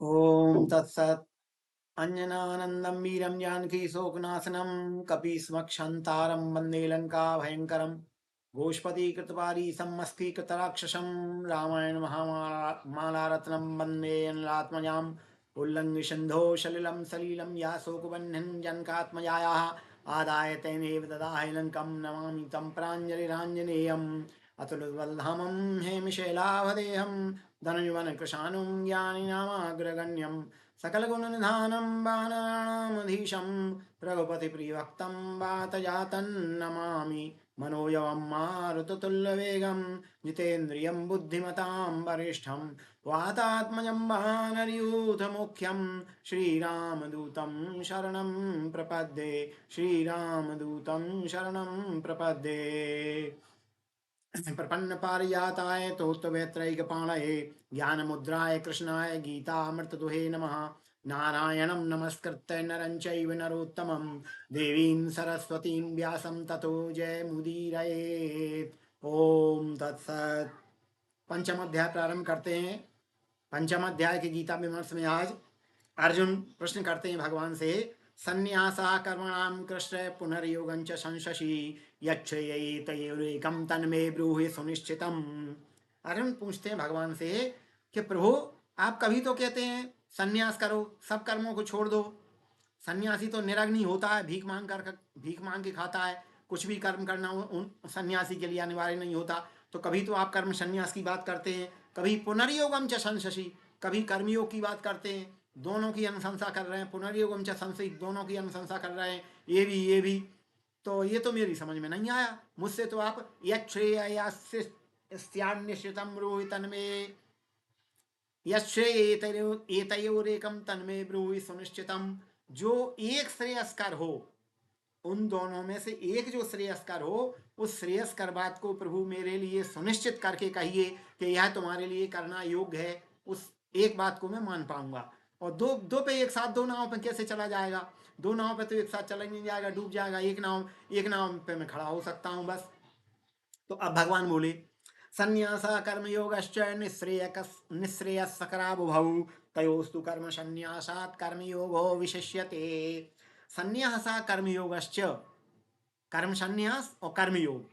ॐ तत्सत् अञ्जनानन्दं वीरं जानकी शोकनाशनं कपीश्मक्षन्तारं वन्दे लङ्काभयङ्करं गोष्पदीकृतवारीसंमस्तीकृतराक्षसं रामायण महामालारत्नं वन्दे अनलात्मजाम् उल्लङ्घ्य सिन्धो सलिलं सलीलं या शोकबह्निं जनकात्मजायाः आदाय तेनैव ददाहि लङ्कं नमामि तं प्राञ्जलिराञ्जनेयम् अतुलबलधामं हेमशैलाभदेहं धनुजवनकृशानुं ज्ञानिनामाग्रगण्यं सकलगुणनिधानं वानराणामधीशं रघुपतिप्रियभक्तं वातजातं नमामि मनोजवं मारुततुल्यवेगं जितेन्द्रियं बुद्धिमतां वरिष्ठं वातात्मजं वानरयूथमुख्यं श्रीरामदूतं शरणं प्रपद्ये श्रीरामदूतं शरणं प्रपद्ये प्रपन्न पारिजाताय तोत्रवेत्रैकपाणये ज्ञानमुद्राय कृष्णाय गीतामृतदुहे नमः। नारायणं नमस्कृत्य नरं चैव नरोत्तमं देवीं सरस्वतीं व्यासं ततो जयमुदीरयेत्। ओम तत्सत्। पंचम अध्याय प्रारंभ करते हैं। पंचम अध्याय के गीता विमर्श में आज अर्जुन प्रश्न करते हैं भगवान से, संन्यासा कर्मणां कृष्ण पुनर्योगं च संशसि यच्छ्रेयैतयोरेकं तन्मे ब्रूहि सुनिश्चितम्। अर्जुन पूछते हैं भगवान से कि प्रभु, आप कभी तो कहते हैं संन्यास करो, सब कर्मों को छोड़ दो। सन्यासी तो निरग्नि होता है, भीख मांग के खाता है, कुछ भी कर्म करना उन सन्यासी के लिए अनिवार्य नहीं होता। तो कभी तो आप कर्म संन्यास की बात करते हैं, कभी पुनर्योगम च संशसि, कभी कर्मयोग की बात करते हैं। दोनों की अनुशंसा कर रहे हैं, पुनर्योगम च संशयी, दोनों की अनुशंसा कर रहे हैं, ये भी। तो ये तो मेरी समझ में नहीं आया। मुझसे तो आप यच्छ्रेयस्यान्निश्चितं ब्रूहि तन्मे यश्रेयेतयोरेकं तन्मे ब्रूहि सुनिश्चितम्। जो एक श्रेयस्कर हो, उन दोनों में से एक जो श्रेयस्कर हो, उस श्रेयस्कर बात को प्रभु मेरे लिए सुनिश्चित करके कहिए कि यह तुम्हारे लिए करना योग्य है। उस एक बात को मैं मान पाऊंगा। और दो दो पे एक साथ, दो नाव पे कैसे चला जाएगा? दो नाव पे तो एक साथ चला नहीं जाएगा, डूब जाएगा। एक नाव पे मैं खड़ा हो सकता हूँ बस। तो अब भगवान बोले, संन्यास कर्मयोगश्च निःश्रेयस्करावुभौ तयोस्तु कर्म संन्यासात् कर्मयोगो विशिष्यते। संन्यास कर्मयोगश्च, कर्म संन्यास और कर्मयोग,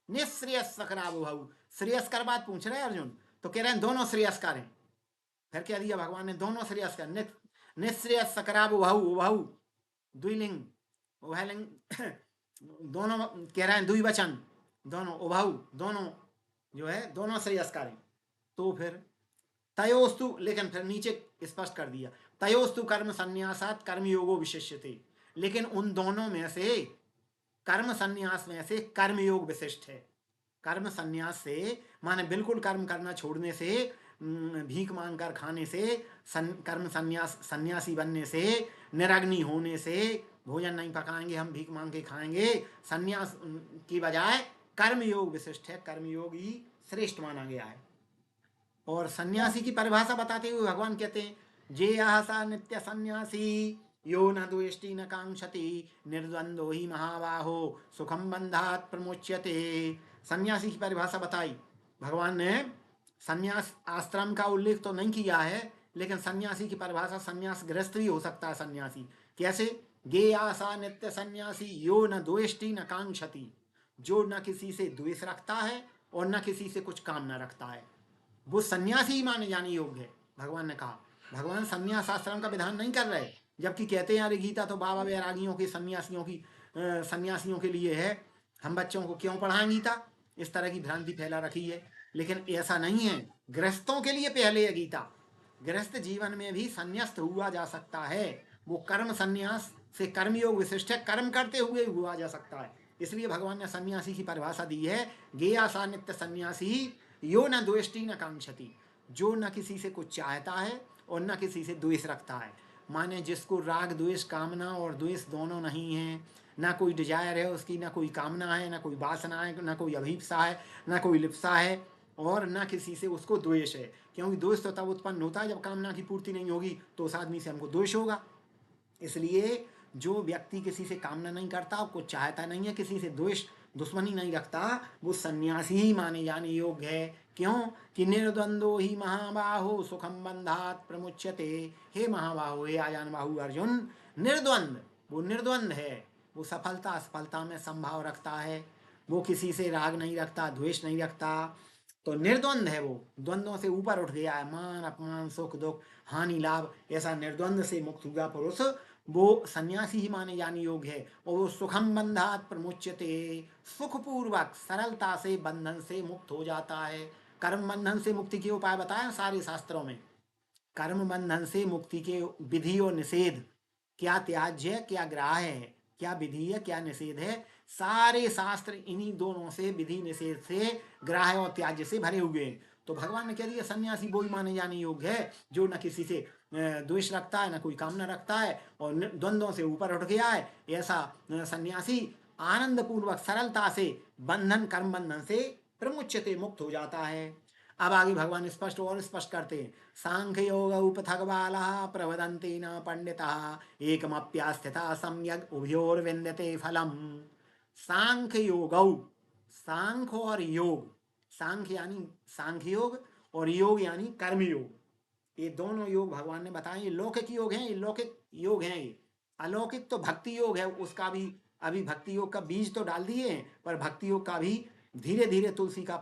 निःश्रेयस्करावुभौ, श्रेयस्कर बात पूछ रहे हैं अर्जुन, तो कह रहे हैं दोनों श्रेयस्कर हैं। फिर कह दिया भगवान ने दोनों श्रेयस्कर, निःश्रेयस्करावुभौ, उभौ द्विलिंग, उभयलिंग दोनों कह रहे हैं, द्विवचन, दोनों उभौ, दोनों जो है दोनों श्रेयस्कर हैं। तो फिर तयोस्तु, लेकिन फिर नीचे स्पष्ट कर दिया, तयोस्तु कर्म संन्यासात कर्मयोगो विशिष्यते, लेकिन उन दोनों में से, कर्म संन्यास में से कर्मयोग विशिष्ट है। कर्म संन्यास से माने बिल्कुल कर्म करना छोड़ने से, भीख मांग कर खाने से, कर्म संन्यास सन्यासी बनने से, निरग्नि होने से, भोजन नहीं पकाएंगे हम भीख मांग के खाएंगे, संन्यास की बजाय कर्मयोग विशिष्ट है, कर्मयोग ही श्रेष्ठ माना गया है। और सन्यासी की परिभाषा बताते हुए भगवान कहते हैं, जे सा नित्य सन्यासी यो न द्वेष्टि न कांक्षति निर्द्वंदो ही महाबाहो सुखम बंधात प्रमुच्यते। सन्यासी की परिभाषा बताई भगवान ने। सन्यास आश्रम का उल्लेख तो नहीं किया है, लेकिन सन्यासी की परिभाषा सन्यास गृहस्थ भी हो सकता है। सन्यासी कैसे? गे आशा नित्य सन्यासी यो न द्वेष्टि न कांक्षति, जो न किसी से द्वेष रखता है और न किसी से कुछ कामना रखता है, वो सन्यासी ही माने जाने योग्य है। भगवान ने कहा, भगवान सन्यास आश्रम का विधान नहीं कर रहे, जबकि कहते हैं अरे गीता तो बाबा वैरागियों के सन्यासियों के लिए है, हम बच्चों को क्यों पढ़ाएं गीता? इस तरह की भ्रांति फैला रखी है। लेकिन ऐसा नहीं है, गृहस्थों के लिए पहले है गीता। गृहस्थ जीवन में भी संन्यास्त हुआ जा सकता है। वो कर्म संन्यास से कर्मयोग विशिष्ट है, कर्म करते हुए हुआ जा सकता है। इसलिए भगवान ने सन्यासी की परिभाषा दी है, गेया सा नित्य सन्यासी यो न द्वेष्टि न कांक्षति, जो न किसी से कुछ चाहता है और न किसी से द्वेष रखता है। माने जिसको राग द्वेष, कामना और द्वेष दोनों नहीं है, ना कोई डिजायर है उसकी, ना कोई कामना है, ना कोई वासना है, ना कोई अभीप्सा है, ना कोई लिप्सा है, और ना किसी से उसको द्वेष है। क्योंकि द्वेष तो तब उत्पन्न होता है जब कामना की पूर्ति नहीं होगी, तो उस आदमी से हमको द्वेष होगा। इसलिए जो व्यक्ति किसी से कामना नहीं करता, कुछ चाहता नहीं है, किसी से द्वेष दुश्मनी नहीं रखता, वो सन्यासी ही माने जाने योग्य है। क्यों कि निर्द्वंदो ही महाबाहो सुखम बंधात प्रमुच्यते। हे महाबाहो, हे आजान बाहु अर्जुन, निर्द्वंद, वो निर्द्वंद है, वो सफलता असफलता में संभाव रखता है, वो किसी से राग नहीं रखता, द्वेष नहीं रखता, तो निर्द्वंद है। वो द्वंद्वों से ऊपर उठ गया है, मान अपमान सुख दुख हानि लाभ, ऐसा निर्द्वंद से मुक्त हुआ पुरुष वो सन्यासी ही माने जाने योग्य है। और वो सुखम बंधात प्रमुच्यते, सुखपूर्वक सरलता से बंधन से मुक्त हो जाता है। कर्म बंधन से मुक्ति के उपाय बताए सारे शास्त्रों में। कर्म बंधन से मुक्ति के विधि और निषेध, क्या त्याज्य है क्या ग्राह्य है, क्या विधि है क्या निषेध है, सारे शास्त्र इन्हीं दोनों से, विधि निषेध से, ग्राह्य और त्याज्य से भरे हुए हैं। तो भगवान ने कह दिया सन्यासी वो ही माने जाने योग्य है जो न किसी से द्वेष रखता है, न कोई कामना रखता है, और द्वंद्वों से ऊपर उठ गया है। ऐसा सन्यासी आनंद पूर्वक सरलता से बंधन, कर्म बंधन से प्रमुच्यते, मुक्त हो जाता है। अब आगे भगवान स्पष्ट और स्पष्ट करते हैं, सांख्य योग पृथक बाला प्रवदंती न पंडिता एकमप्यास्थिता सम्यक उभयोर्विंदते फलम। सांख्य योग, सांख्य और योग, सांख्य यानी सांख्य योग और योग यानी कर्म योग, ये दोनों योग भगवान ने बताए। ये लौकिक योग हैं, ये लौकिक योग हैं। ये अलौकिक तो भक्ति योग है, उसका भी अभी भक्ति योग का बीज तो डाल दिए हैं, पर भक्ति योग का भी धीरे धीरे तुलसी का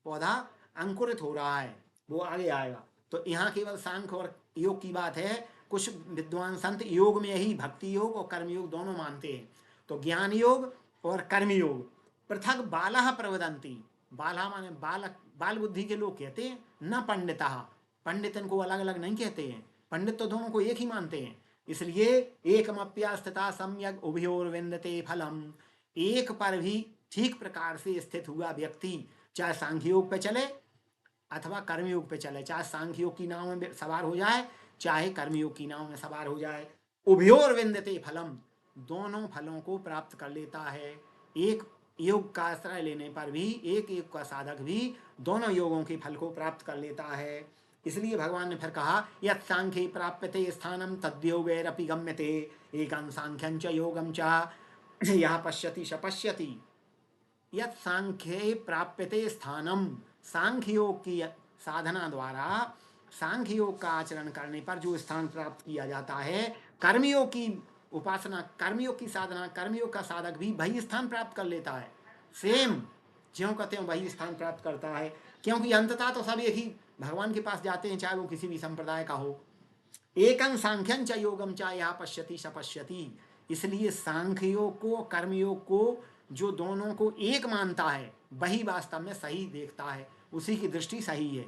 पौधा अंकुरित हो रहा है, वो आगे आएगा। तो यहाँ केवल सांख्य और योग की बात है। कुछ विद्वान संत योग में ही भक्ति योग और कर्म योग दोनों मानते हैं। तो ज्ञान योग और कर्म योग पृथक बाला प्रवदंती, बाला माने बालक, बाल बुद्धि के लोग कहते हैं, न पंडिता, पंडितन को अलग अलग नहीं कहते हैं, पंडित तो दोनों को एक ही मानते हैं। इसलिए एकमप्यास्थिता सम्यक उभयोर्विंदते फलम, एक पर भी ठीक प्रकार से स्थित हुआ व्यक्ति, चाहे सांख्य योग पे चले अथवा कर्मयोग पे चले, चाहे सांख्य योग की नाव में सवार हो जाए चाहे कर्मयोग की नाव में सवार हो जाए, उभयोर विंदते फलम, दोनों फलों को प्राप्त कर लेता है। एक योग का आश्रय लेने पर भी, एक योग का साधक भी दोनों योगों के फल को प्राप्त कर लेता है। इसलिए भगवान ने फिर कहा, यत् सांख्ये प्राप्यते स्थानम तद्योगैरपि गम्यते एकं सांख्यं च योगं च यः पश्यति स पश्यति। यत् सांख्ये प्राप्यते स्थानम, सांख्य योग की साधना द्वारा, सांख्य योग का आचरण करने पर जो स्थान प्राप्त किया जाता है, कर्मयोग की उपासना, कर्मयोग की साधना, कर्मयोग का साधक भी वही स्थान प्राप्त कर लेता है। सेम ज्यों कहते हैं वही स्थान प्राप्त करता है, क्योंकि अंततः तो सब एक ही भगवान के पास जाते हैं, चाहे वो किसी भी संप्रदाय का हो। एकं सांख्यं च योगम च यः पश्यति स पश्यति। इसलिए सांख्य योग को, कर्मयोग को, जो दोनों को एक मानता है वही वास्तव में सही देखता है, उसी की दृष्टि सही है।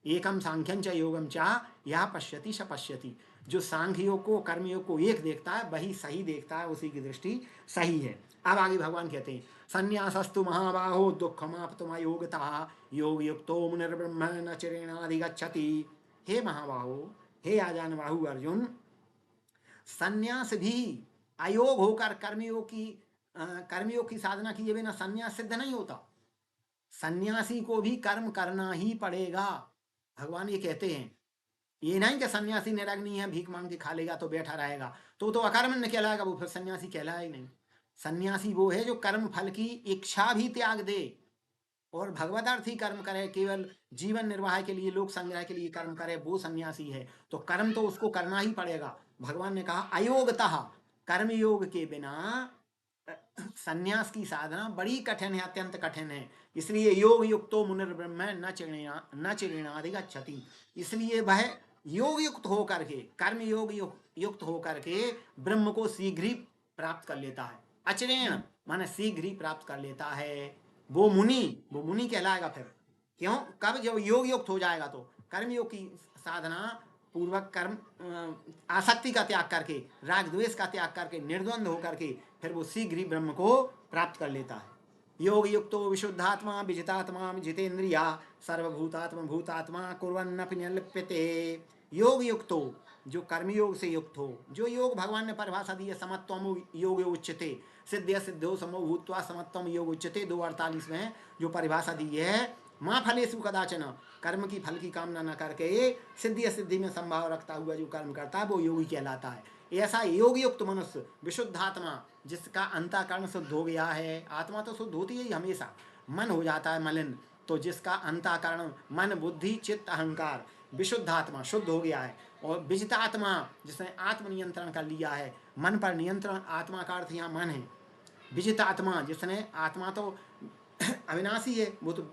एकम सांख्यं च योगम च यः पश्यति स पश्यति, जो सांख्य योग को, कर्मयोग को एक देखता है वही सही देखता है, उसी की दृष्टि सही है। अब आगे भगवान कहते हैं, संन्यासस्तु महाबाहो दुःखमाप्तुमयोगतः योग युक्तो मुनिर्ब्रह्म न चिरेणाधिगच्छति। हे महाबाहो, हे आजान बाहु अर्जुन, संन्यास भी अयोग होकर कर्मयोग की साधना किए बिना संन्यास सिद्ध नहीं होता। सन्यासी को भी कर्म करना ही पड़ेगा, भगवान ये कहते हैं। ये नहीं कि सन्यासी निरग्नि है, भीख मांग के खा लेगा तो बैठा रहेगा तो अकर्मण्य कहलाएगा, वो फिर सन्यासी कहलाएगा ही नहीं। सन्यासी वो है जो कर्म फल की इच्छा भी त्याग दे और भगवदार्थी कर्म करे, केवल जीवन निर्वाह के लिए, लोक संग्रह के लिए कर्म करे, वो सन्यासी है। तो कर्म तो उसको करना ही पड़ेगा। भगवान ने कहा अयोगतः, कर्म योग के बिना सन्यास की साधना बड़ी कठिन है, अत्यंत कठिन है। इसलिए योग युक्तो मुनिर्ब्रह्म न चिरेणाधिगच्छति, इसलिए वह योग युक्त होकर के, कर्म योग युक्त होकर के ब्रह्म को शीघ्र ही प्राप्त कर लेता है। अचिरेण माने शीघ्र ही प्राप्त कर लेता है। वो मुनि कहलाएगा फिर। क्यों? कब? जब योग युक्त हो जाएगा। तो कर्म योग की साधना पूर्वक, कर्म आसक्ति का त्याग करके, राग द्वेष का त्याग करके, निर्द्वंद होकर के फिर वो शीघ्र ही ब्रह्म को प्राप्त कर लेता है। योग युक्तो विशुद्धात्मा विजितात्मा जितेन्द्रिया सर्वभूतात्मा भूतात्मा कुर्वन्नपि न लिप्यते। योग युक्तो, जो कर्मयोग से युक्त हो, जो योग भगवान ने परिभाषा दी है, समत्वम योग उच्यते, सिद्ध सिद्धो समो भूत्वा समत्वम योग उच्यते, 2:48 में जो परिभाषा दी है, माँ फलेषु कदाचन, कर्म की फल की कामना न करके सिद्धि असिद्धि में संभाव रखता हुआ जो कर्म करता है वो योगी कहलाता है। ऐसा योग युक्त मनुष्य विशुद्धात्मा, जिसका अंतःकरण शुद्ध हो गया है, आत्मा तो शुद्ध होती है हमेशा, मन हो जाता है मलिन, तो जिसका अंतःकरण मन बुद्धि चित्त अहंकार विशुद्धात्मा शुद्ध हो गया है, और विजितात्मा जिसने आत्मनियंत्रण कर लिया है, मन पर नियंत्रण, आत्मा का अर्थ यहाँ मन है, विजित आत्मा जिसने, आत्मा तो अविनाशी है, वो तो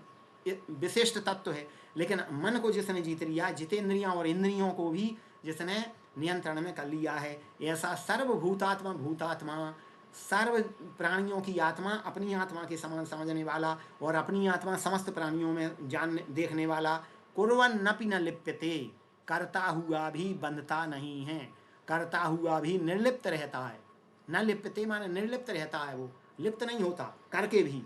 विशिष्ट तत्व है, लेकिन मन को जिसने जीत लिया, जितेंद्रियां और इंद्रियों को भी जिसने नियंत्रण में कर लिया है, ऐसा सर्वभूतात्मा भूतात्मा, सर्व प्राणियों की आत्मा अपनी आत्मा के समान समझने वाला और अपनी आत्मा समस्त प्राणियों में जानने देखने वाला, कुर्वन् नपि न लिप्यते, करता हुआ भी बंधता नहीं है, करता हुआ भी निर्लिप्त रहता है। न लिप्यते माने निर्लिप्त रहता है, वो लिप्त नहीं होता करके भी।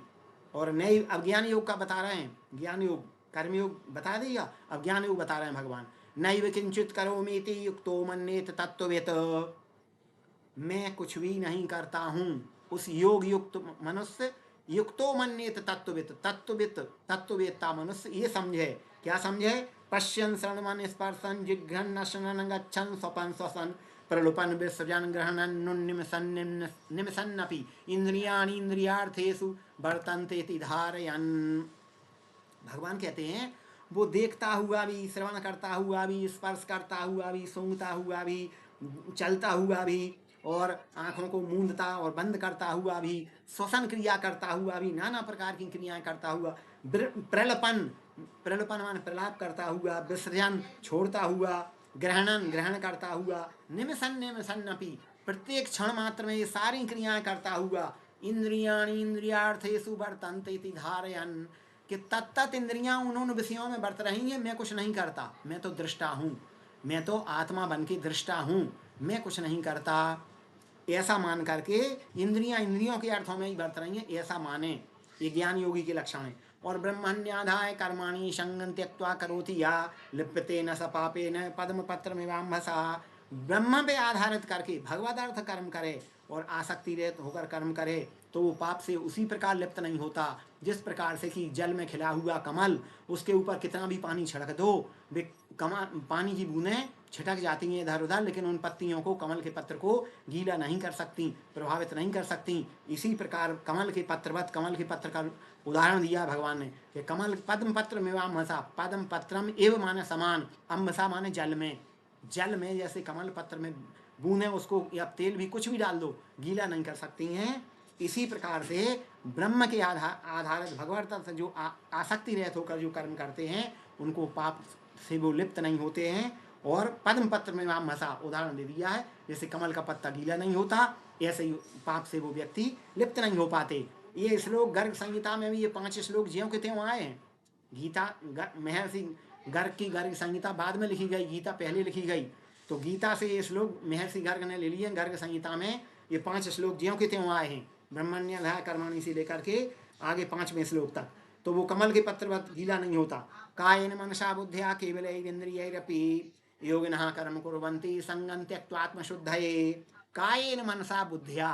और नए अब ज्ञान योग का बता रहे हैं, ज्ञान योग कर्मयोग बता दिया, अब ज्ञान योग बता रहे हैं भगवान। नैव किंचित करोमीति युक्तो मन्येत तत्त्ववेत्, मैं कुछ भी नहीं करता हूँ, उस योग युक्त मनुष्य, युक्तो मन्येत तत्त्ववित्, तत्त्ववित् तत्त्ववेत्ता मनुष्य ये समझे, क्या समझे, पश्यन् श्रवणन् स्पर्शन जिघ्रन् नशनन् गच्छन् स्वपन् श्वसन् प्रलुपन् विसृजन् ग्रहणन् नुन्निमिषन् निमिषन्नपि इंद्रियाणि इंद्रियार्थेषु वर्तन्ते इति धारयन्। भगवान कहते हैं वो देखता हुआ भी, श्रवण करता हुआ भी, स्पर्श करता हुआ भी, सूंघता हुआ भी, चलता हुआ भी, और आँखों को मूंदता और बंद करता हुआ भी, श्वसन क्रिया करता हुआ भी, नाना प्रकार की क्रियाएं करता हुआ, प्रलपन, प्रलपन मान प्रलाप करता हुआ, विसर्जन छोड़ता हुआ, ग्रहणन ग्रहण करता हुआ, निमिषन निमिषन अपि प्रत्येक क्षण मात्र में ये सारी क्रियाएं करता हुआ, इंद्रियाणि इंद्रियार्थेषु वर्तन्ते इति धारयन्, कि तत्त इंद्रियां उन उन विषयों में बरत रही हैं, मैं कुछ नहीं करता, मैं तो दृष्टा हूँ, मैं तो आत्मा बन के दृष्टा हूँ, मैं कुछ नहीं करता, ऐसा मान करके इंद्रियां इंद्रियों के अर्थों में ही बरत रही हैं, ऐसा माने, ये ज्ञान योगी के लक्षण है। और ब्रह्मण्याधाय कर्माणि संगं त्यक्त्वा करोति या लिप्यते न स पापेन पद्म पत्र मिवाम्भसा, ब्रह्म पे आधारित करके भगवदार्थ कर्म करे और आसक्ति रहित होकर कर्म करे तो वो पाप से उसी प्रकार लिप्त नहीं होता, जिस प्रकार से कि जल में खिला हुआ कमल, उसके ऊपर कितना भी पानी छिड़क दो, वे पानी की बूंदें छिटक जाती हैं इधर उधर, लेकिन उन पत्तियों को, कमल के पत्र को गीला नहीं कर सकती, प्रभावित नहीं कर सकती। इसी प्रकार कमल के पत्रवत, कमल के पत्र का उदाहरण दिया भगवान ने कि कमल पद्म पत्र में वामसा, पद्म पत्रम एव माने समान, अम्बसा माने जल में, जल में जैसे कमल पत्र में बूंदें, उसको या तेल भी कुछ भी डाल दो गीला नहीं कर सकती हैं, इसी प्रकार से ब्रह्म के आधारित भगवत जो आसक्ति रहित होकर जो कर्म करते हैं उनको पाप से वो लिप्त नहीं होते हैं। और पद्म पत्र में वहाँ मसा उदाहरण दे दिया है, जैसे कमल का पत्ता गीला नहीं होता, ऐसे ही पाप से वो व्यक्ति लिप्त नहीं हो पाते। ये श्लोक गर्ग संहिता में भी ये 5 श्लोक ज्यों के त्यों आए हैं। गीता महर्षि गर्ग की गर्ग संहिता बाद में लिखी गई, गीता पहले लिखी गई, तो गीता से ये श्लोक महर्षि गर्ग ने ले लिए। गर्ग संहिता में ये 5 श्लोक ज्यों के त्यों आए हैं, ब्रह्मण्याधाय कर्माणि से लेकर के आगे 5वें श्लोक तक। तो वो कमल के पत्र गीला नहीं होता। कायेन मनसा बुद्ध्या केवलैरिन्द्रियैरपि योगिनः कर्म कुर्वन्ति संगं त्यक्त्वा आत्मशुद्धये। कायेन मनसा बुद्ध्या,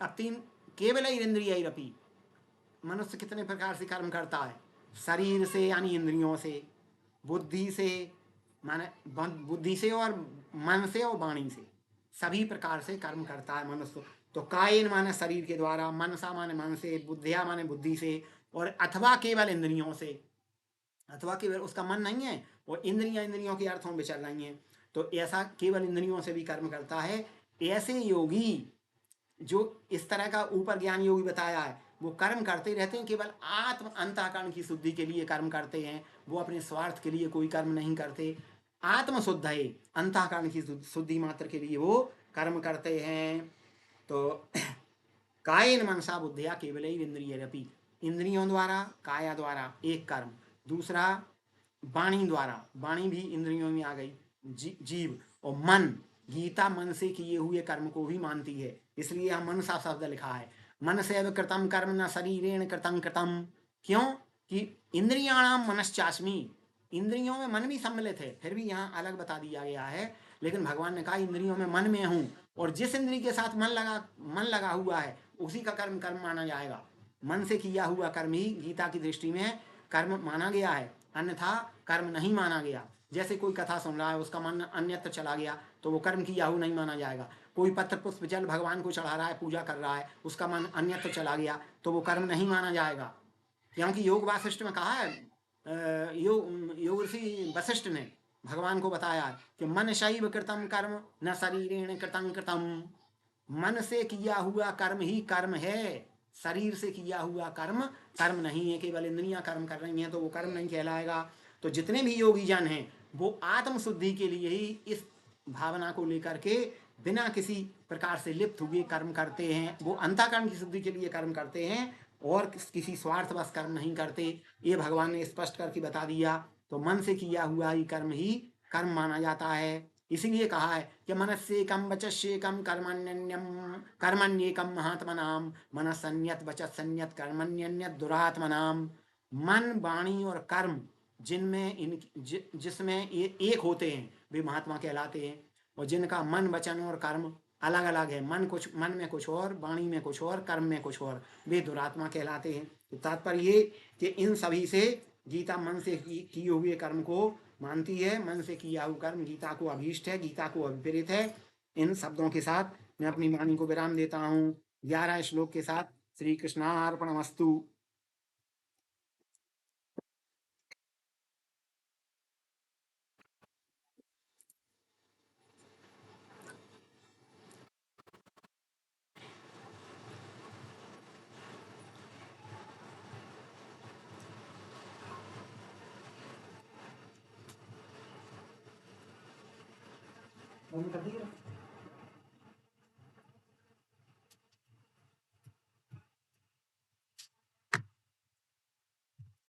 अब 3 केवलैरिन्द्रियैरपि, मनुष्य कितने प्रकार से कर्म करता है, शरीर से यानी इंद्रियों से, बुद्धि से माने बुद्धि से, और मन से और वाणी से, सभी प्रकार से कर्म करता है मनुष्य। तो कायेन माने शरीर के द्वारा, मनसा माने मन से, बुद्धिया माने बुद्धि से, और अथवा केवल इंद्रियों से, अथवा केवल उसका मन नहीं है और इंद्रियां इंद्रियों के अर्थों में चल रही हैं, तो ऐसा केवल इंद्रियों से भी कर्म करता है। ऐसे योगी जो इस तरह का ऊपर ज्ञान योगी बताया है वो कर्म करते रहते हैं, केवल आत्म अंतःकरण की शुद्धि के लिए कर्म करते हैं, वो अपने स्वार्थ के लिए कोई कर्म नहीं करते। आत्म शुद्ध है, अंतःकरण की शुद्धि मात्र के लिए वो कर्म करते हैं। तो कायेन मनसा बुद्धिया केवल इंद्रियरपि, इंद्रियों द्वारा, काया द्वारा एक कर्म, दूसरा वाणी द्वारा, वाणी भी इंद्रियों में आ गई, जीव, और मन, गीता मन से किए हुए कर्म को भी मानती है, इसलिए यहाँ मनसा शब्द लिखा है। मन से कृतम कर्म न शरीरेण कृतं कृतम, क्यों कि इंद्रियाणाम मनश्चास्मि, इंद्रियों में मन भी सम्मिलित है, फिर भी यहाँ अलग बता दिया गया है। लेकिन भगवान ने कहा इंद्रियों में मन में हूँ, और जिस इंद्री के साथ मन लगा हुआ है उसी का कर्म कर्म माना जाएगा। मन से किया हुआ कर्म ही गीता की दृष्टि में कर्म माना गया है, अन्यथा कर्म नहीं माना गया। जैसे कोई कथा सुन रहा है, उसका मन अन्यत्र चला गया तो वो कर्म किया हुआ नहीं माना जाएगा। कोई पत्र पुष्प जल भगवान को चढ़ा रहा है, पूजा कर रहा है, उसका मन अन्यत्र चला गया तो वो कर्म नहीं माना जाएगा। क्योंकि योग वासिष्ठ में कहा है, योग ऋषि वशिष्ठ ने भगवान को बताया कि मन शैव कृतम कर्म न शरीरेण कृतं कृतम। मन से किया हुआ कर्म ही कर्म है, शरीर से किया हुआ कर्म कर्म नहीं है। केवल इंद्रियां कर्म कर रही हैं तो वो कर्म नहीं कहलाएगा। तो जितने भी योगी जन हैं वो आत्म शुद्धि के लिए ही इस भावना को लेकर के बिना किसी प्रकार से लिप्त हुए कर्म करते हैं। वो अंतःकरण की शुद्धि के लिए कर्म करते हैं और किसी स्वार्थवश कर्म नहीं करते। ये भगवान ने स्पष्ट करके बता दिया। तो मन से किया हुआ ही कर्म माना जाता है। इसीलिए कहा है कि मनस्येकम वचस्येकम कर्मण्येकम महात्मनाम मनसन्यत वचत संयत कर्मण्यन्यत दुरात्मनाम। मन वाणी और कर्म जिनमें जिसमें ये एक होते हैं वे महात्मा कहलाते हैं। और जिनका मन वचन और कर्म अलग अलग है, मन में कुछ और, वाणी में कुछ और, कर्म में कुछ और, वे दुरात्मा कहलाते हैं। तो तात्पर्य ये कि इन सभी से गीता मन से किए हुए कर्म को मानती है। मन से किया हुआ कर्म गीता को अभीष्ट है, गीता को अभिप्रेत है। इन शब्दों के साथ मैं अपनी वाणी को विराम देता हूँ। 11 श्लोक के साथ श्री कृष्णार्पणमस्तु। बंद कर दिए।